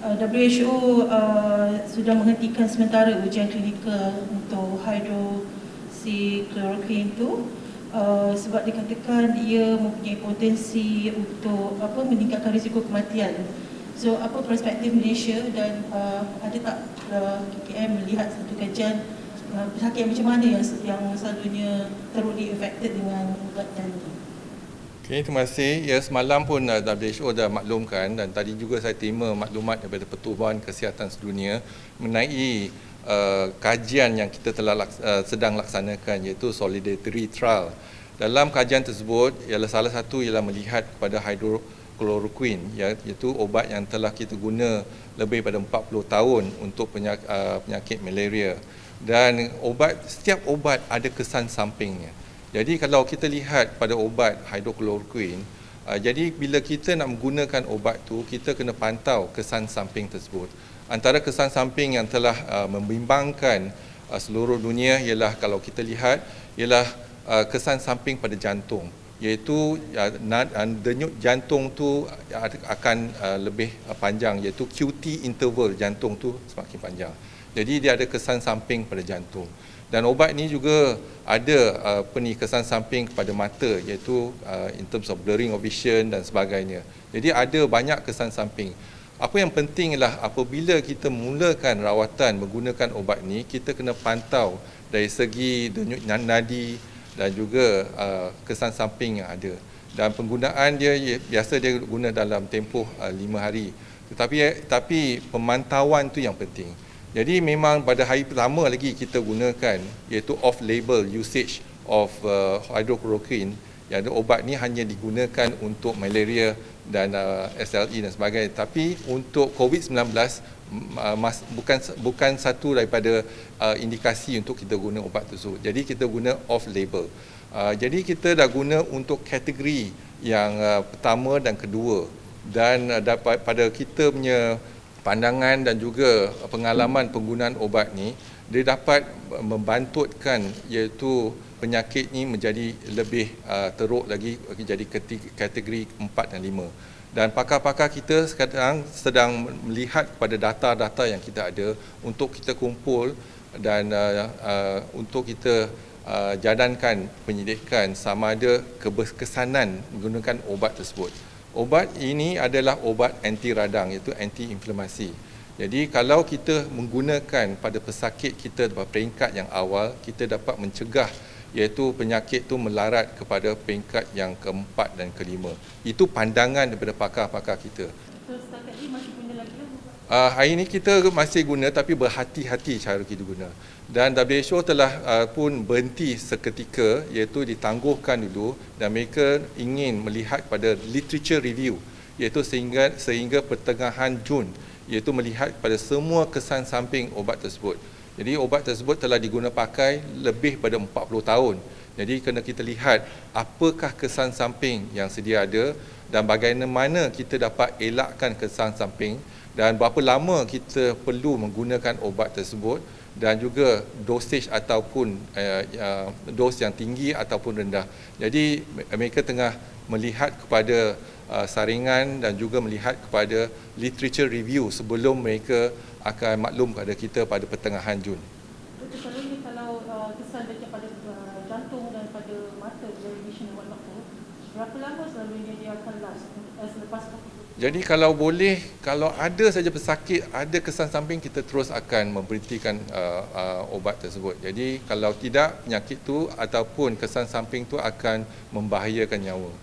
WHO sudah menghentikan sementara ujian klinikal untuk hydroxychloroquine itu sebab dikatakan ia mempunyai potensi untuk meningkatkan risiko kematian. So apa perspektif Malaysia dan ada tak KKM melihat satu kajian pesakit macam mana yang selalunya terlalu affected dengan ubatan ini? Okay, terima kasih. Ya, semalam pun WHO dah maklumkan dan tadi juga saya terima maklumat daripada Pertubuhan Kesihatan Sedunia mengenai kajian yang kita telah sedang laksanakan, iaitu Solidarity Trial. Dalam kajian tersebut, salah satu ialah melihat kepada hydroxychloroquine, iaitu obat yang telah kita guna lebih pada 40 tahun untuk penyakit malaria. Dan setiap obat ada kesan sampingnya. Jadi kalau kita lihat pada obat hydroxychloroquine, jadi bila kita nak menggunakan obat tu, kita kena pantau kesan samping tersebut. Antara kesan samping yang telah membimbangkan seluruh dunia ialah, kalau kita lihat, ialah kesan samping pada jantung, iaitu denyut jantung tu akan lebih panjang, iaitu QT interval jantung tu semakin panjang. Jadi dia ada kesan samping pada jantung. Dan obat ini juga ada kesan samping kepada mata, iaitu in terms of blurring of vision dan sebagainya. Jadi ada banyak kesan samping. Apa yang penting ialah apabila kita mulakan rawatan menggunakan obat ini, kita kena pantau dari segi denyut nadi dan juga kesan samping yang ada. Dan penggunaan dia biasa dia guna dalam tempoh 5 hari. Tetapi pemantauan tu yang penting. Jadi memang pada hari pertama lagi kita gunakan, iaitu off-label usage of hydroxychloroquine, yang obat ni hanya digunakan untuk malaria dan SLE dan sebagainya. Tapi untuk COVID-19 bukan satu daripada indikasi untuk kita guna obat tersebut. Jadi kita guna off-label. Jadi kita dah guna untuk kategori yang pertama dan kedua. Dan pada kita punya pandangan dan juga pengalaman penggunaan obat ni, dia dapat membantutkan, iaitu penyakit ni menjadi lebih teruk lagi, jadi kategori 4 dan 5. Dan pakar-pakar kita sekarang sedang melihat kepada data-data yang kita ada untuk kita kumpul dan untuk kita jalankan penyidikan sama ada keberkesanan menggunakan obat tersebut. Obat ini adalah obat anti radang, iaitu anti-inflamasi. Jadi kalau kita menggunakan pada pesakit kita pada peringkat yang awal, kita dapat mencegah, iaitu penyakit itu melarat kepada peringkat yang keempat dan kelima. Itu pandangan daripada pakar-pakar kita. Setakat ini masih guna lagi? Hari ini kita masih guna, tapi berhati-hati cara kita guna. Dan WHO telah pun berhenti seketika, iaitu ditangguhkan dulu, dan mereka ingin melihat pada literature review, iaitu sehingga pertengahan Jun, iaitu melihat pada semua kesan samping obat tersebut. Jadi obat tersebut telah diguna pakai lebih pada 40 tahun. Jadi kena kita lihat apakah kesan samping yang sedia ada dan bagaimana kita dapat elakkan kesan samping dan berapa lama kita perlu menggunakan obat tersebut, dan juga dosage ataupun dos yang tinggi ataupun rendah. Jadi mereka tengah melihat kepada saringan dan juga melihat kepada literature review sebelum mereka akan maklum kepada kita pada pertengahan Jun. Selalunya kalau kesan pada jantung dan pada mata, blurring vision dan whatnot, berapa lama selalunya dia akan last selepas COVID? Jadi kalau boleh, kalau ada saja pesakit, ada kesan samping, kita terus akan memberhentikan obat tersebut. Jadi kalau tidak, penyakit tu ataupun kesan samping tu akan membahayakan nyawa.